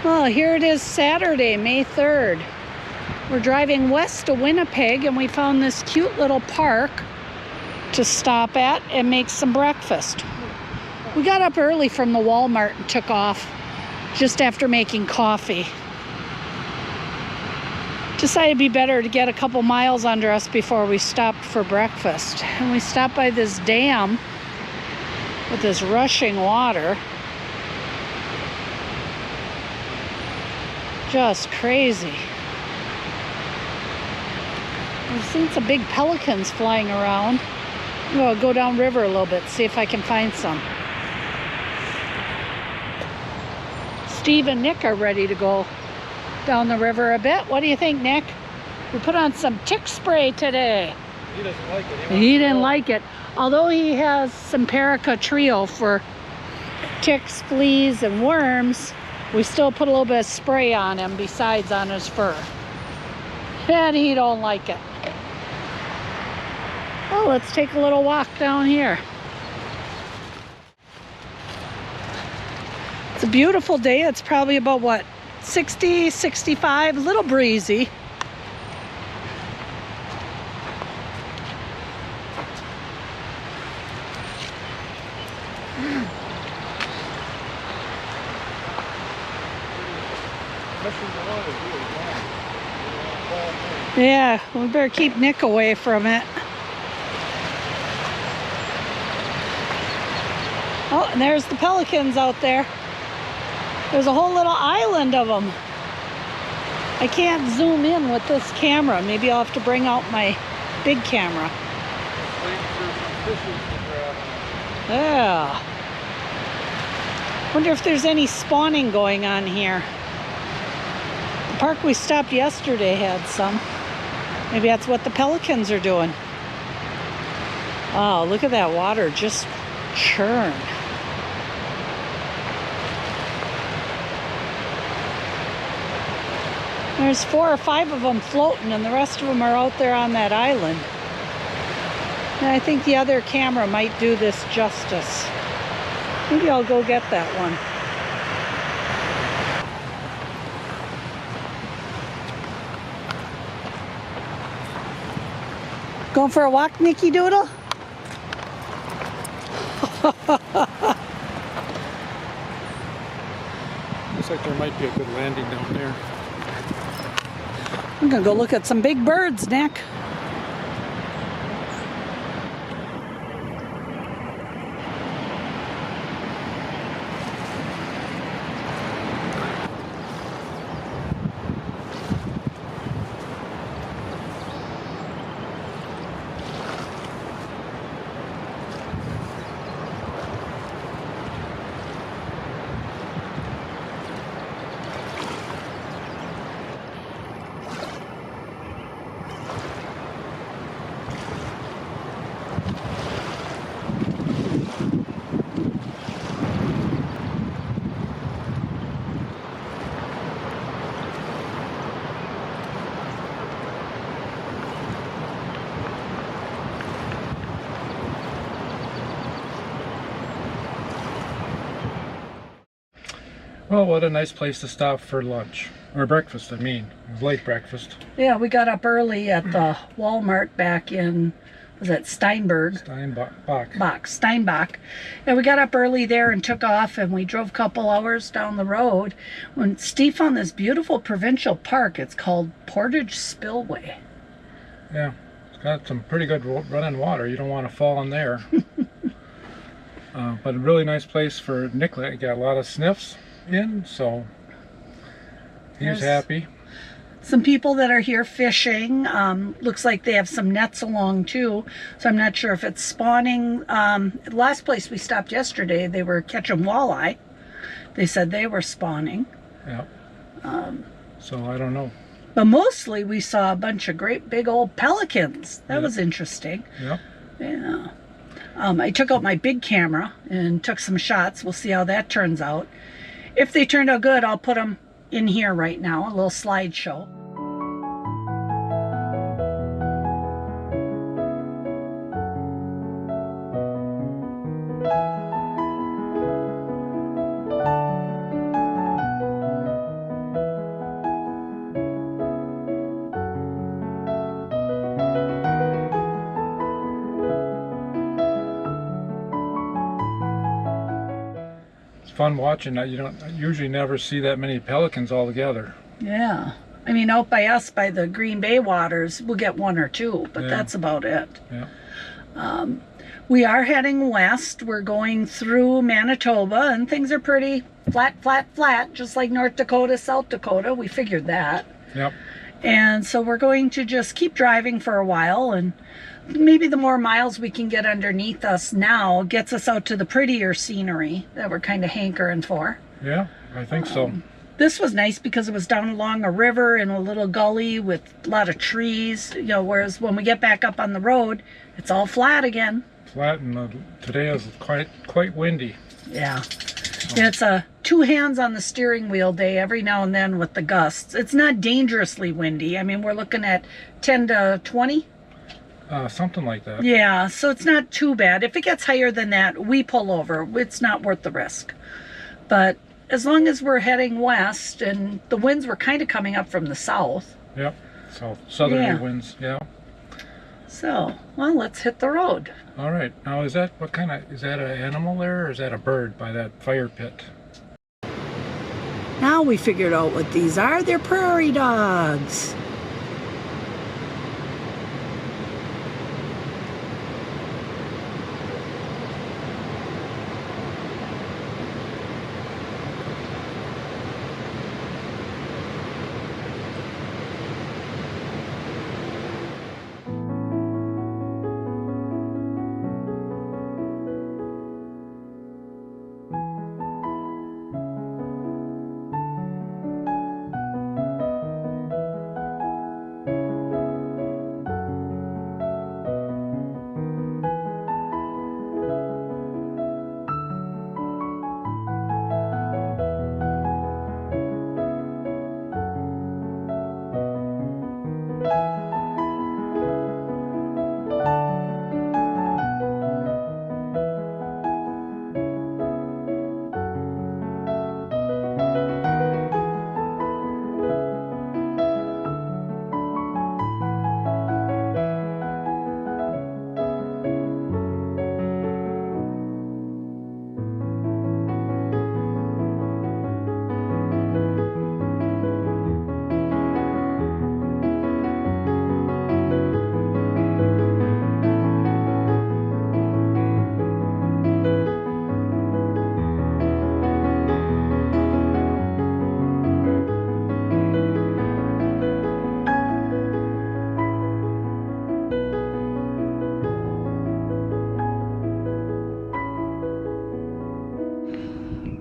Well, here it is Saturday, May 3rd. We're driving west to Winnipeg and we found this cute little park to stop at and make some breakfast. We got up early from the Walmart and took off just after making coffee. Decided it'd be better to get a couple miles under us before we stopped for breakfast. And we stopped by this dam with this rushing water. Just crazy. I've seen some big pelicans flying around. I'll go down river a little bit, see if I can find some. Steve and Nick are ready to go down the river a bit. What do you think, Nick? We put on some tick spray today. He doesn't like it. He didn't like it. Although he has some Paraca Trio for ticks, fleas, and worms, we still put a little bit of spray on him besides on his fur. And he don't like it. Oh, let's take a little walk down here. It's a beautiful day. It's probably about, what, 60, 65, a little breezy. Yeah, we better keep Nick away from it. Oh, and there's the pelicans out there. There's a whole little island of them. I can't zoom in with this camera. Maybe I'll have to bring out my big camera. Yeah. Wonder if there's any spawning going on here. The park we stopped yesterday had some. Maybe that's what the pelicans are doing. Oh, look at that water just churn. There's 4 or 5 of them floating and the rest of them are out there on that island. And I think the other camera might do this justice. Maybe I'll go get that one. Going for a walk, Nicky Doodle? Looks like there might be a good landing down there. I'm gonna go look at some big birds, Nick. Well, what a nice place to stop for lunch. Or breakfast, I mean. It was late breakfast. Yeah, we got up early at the Walmart back in, was that Steinberg? Steinbach. And we got up early there and took off and we drove a couple hours down the road when Steve found this beautiful provincial park. It's called Portage Spillway. Yeah, it's got some pretty good running water. You don't want to fall in there. But a really nice place for Nicholas. He got a lot of sniffs in, so he's happy. Some people that are here fishing. Looks like they have some nets along too, so I'm not sure if it's spawning. The last place we stopped yesterday, they were catching walleye. They said they were spawning. Yeah. So I don't know. But mostly we saw a bunch of great big old pelicans. That was interesting. Yep. Yeah. I took out my big camera and took some shots. We'll see how that turns out. If they turned out good, I'll put them in here right now, a little slideshow. fun watching that. You don't usually never see that many pelicans all together. Yeah. I mean, out by us, by the Green Bay waters, we'll get one or two, but that's about it. Yeah. We are heading west. We're going through Manitoba, and things are pretty flat, flat, flat, just like North Dakota, South Dakota. We figured that. Yep. And so we're going to just keep driving for a while, and maybe the more miles we can get underneath us now gets us out to the prettier scenery that we're kind of hankering for. Yeah, I think so. This was nice because it was down along a river in a little gully with a lot of trees, you know, whereas when we get back up on the road, it's all flat again. Flat, and today is quite windy. Yeah. It's a 2 hands on the steering wheel day every now and then with the gusts. It's not dangerously windy. I mean, we're looking at 10 to 20. Something like that. Yeah, so it's not too bad. If it gets higher than that, we pull over. It's not worth the risk. But as long as we're heading west, and the winds were kind of coming up from the south. Yep, southerly winds, yeah. So, well, let's hit the road. All right, now is that an animal there, or is that a bird by that fire pit? Now we figured out what these are. They're prairie dogs.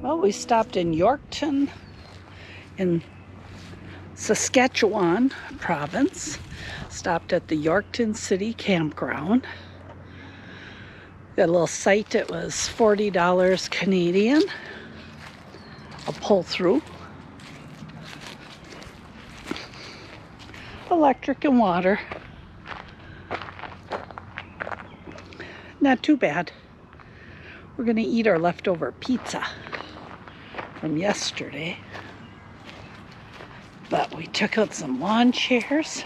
Well, we stopped in Yorkton in Saskatchewan province. Stopped at the Yorkton City Campground. Got a little site. It was $40 Canadian. A pull through. Electric and water. Not too bad. We're gonna eat our leftover pizza from yesterday. But we took out some lawn chairs.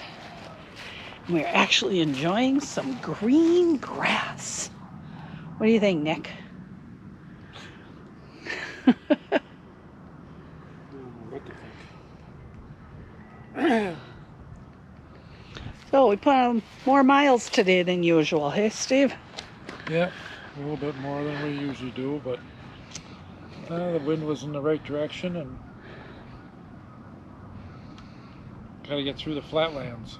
And we're actually enjoying some green grass. What do you think, Nick? What to think? So we put on more miles today than usual, hey Steve? Yeah, a little bit more than we usually do, but the wind was in the right direction, and gotta get through the flatlands.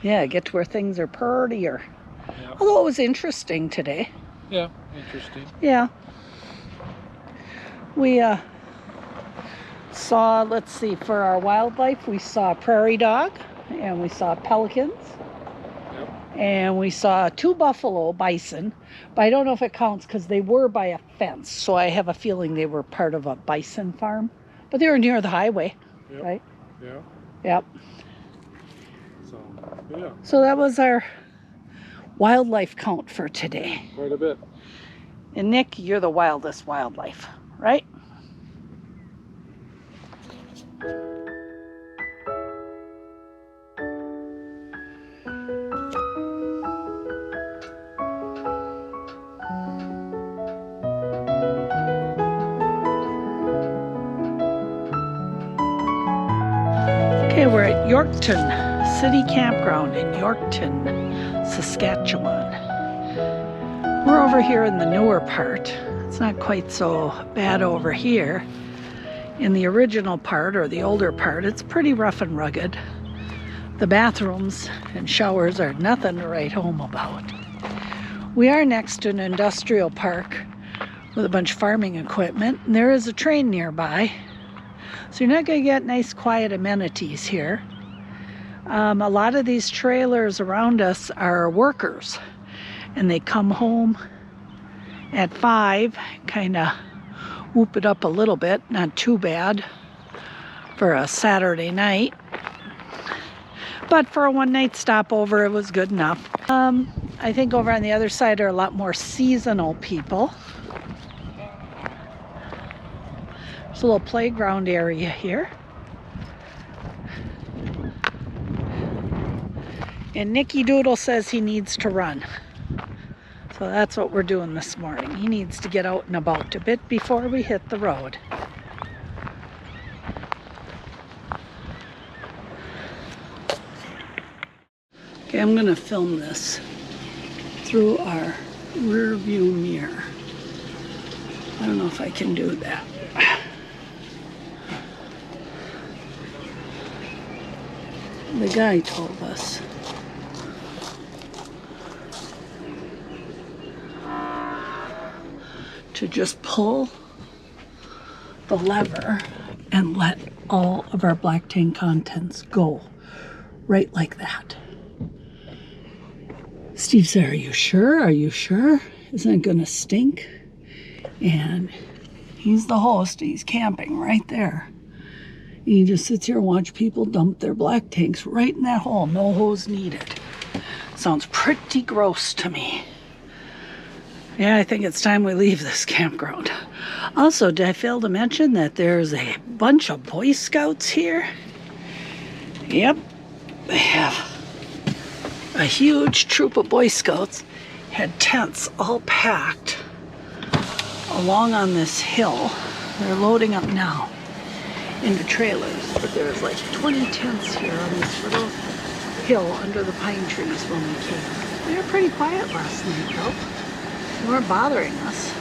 Yeah, get to where things are prettier. Yeah. Although it was interesting today. Yeah, interesting. Yeah. We saw, let's see, for our wildlife, we saw a prairie dog, and we saw pelicans, Yep. and we saw 2 buffalo bison, but I don't know if it counts because they were by a fence, so I have a feeling they were part of a bison farm, but they were near the highway, Yep. right? Yeah. Yep. So, yeah, So that was our wildlife count for today. quite a bit. And Nick, you're the wildest wildlife, right? Okay, we're at Yorkton City Campground in Yorkton, Saskatchewan. We're over here in the newer part. It's not quite so bad over here. In the original part, or the older part, it's pretty rough and rugged. The bathrooms and showers are nothing to write home about. We are next to an industrial park with a bunch of farming equipment, and there is a train nearby. So you're not going to get nice quiet amenities here. A lot of these trailers around us are workers, and they come home at 5, kind of whoop it up a little bit, not too bad for a Saturday night. But for a one-night stopover, it was good enough. I think over on the other side are a lot more seasonal people. There's a little playground area here. And Nicky Doodle says he needs to run. So that's what we're doing this morning. He needs to get out and about a bit before we hit the road. Okay, I'm gonna film this through our rear view mirror. I don't know if I can do that. The guy told us to just pull the lever and let all of our black tank contents go right like that. Steve said, "Are you sure? Are you sure? Isn't it gonna stink?" And he's the host, he's camping right there. He just sits here and watch people dump their black tanks right in that hole. No hose needed. Sounds pretty gross to me. Yeah, I think it's time we leave this campground. Also, did I fail to mention that there's a bunch of Boy Scouts here? Yep, they have a huge troop of Boy Scouts. Had tents all packed along on this hill. They're loading up now into trailers, but there's like 20 tents here on this little hill under the pine trees when we came. They were pretty quiet last night though. They weren't bothering us.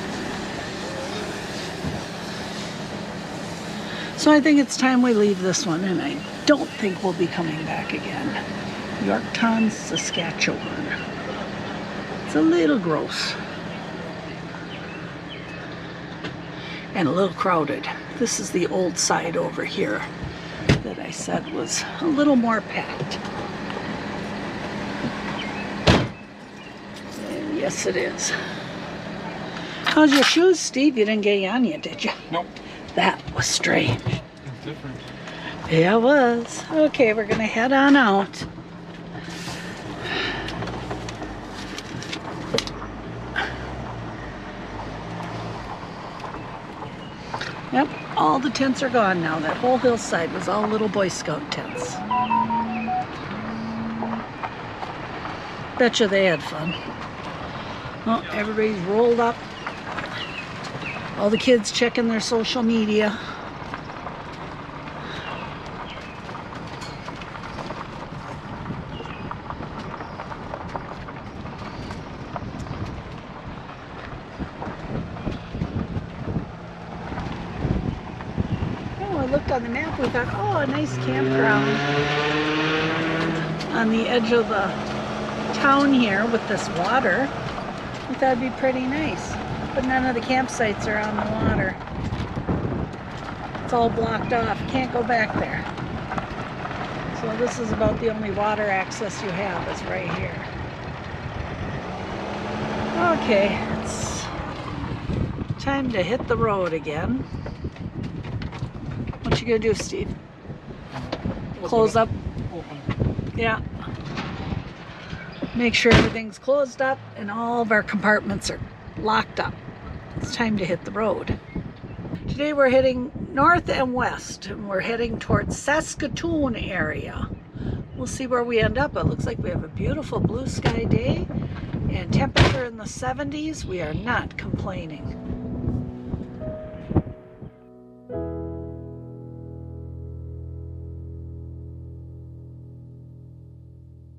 So I think it's time we leave this one, and I don't think we'll be coming back again. Yorkton, Saskatchewan. It's a little gross. And a little crowded. This is the old side over here that I said was a little more packed. And yes, it is. How's your shoes, Steve? You didn't get any on you, did you? Nope. That was strange. It's different. Yeah, it was. Okay, we're gonna head on out. Yep, all the tents are gone now. That whole hillside was all little Boy Scout tents. Betcha they had fun. Well, everybody's rolled up. All the kids checking their social media. I looked on the map, we thought, oh, a nice campground on the edge of the town here with this water. We thought it'd be pretty nice, but none of the campsites are on the water. It's all blocked off, can't go back there. So this is about the only water access you have is right here. Okay, it's time to hit the road again. What you gonna do, Steve? Close up? Yeah. Make sure everything's closed up and all of our compartments are locked up. It's time to hit the road. Today we're heading north and west, and we're heading towards Saskatoon area. We'll see where we end up. It looks like we have a beautiful blue sky day and temperature in the 70s. We are not complaining.